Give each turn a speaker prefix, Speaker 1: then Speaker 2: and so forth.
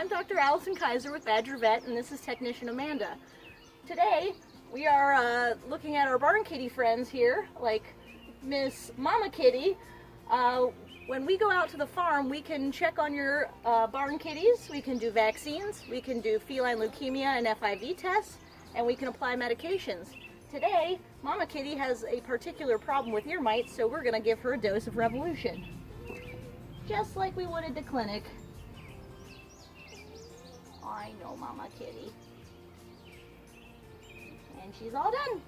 Speaker 1: I'm Dr. Allison Kaiser with Badger Vet, and this is Technician Amanda. Today, we are looking at our barn kitty friends here, like Miss Mama Kitty. When we go out to the farm, we can check on your barn kitties, we can do vaccines, we can do feline leukemia and FIV tests, and we can apply medications. Today, Mama Kitty has a particular problem with ear mites, so we're going to give her a dose of Revolution. Just like we would at the clinic. I know, Mama Kitty. And she's all done.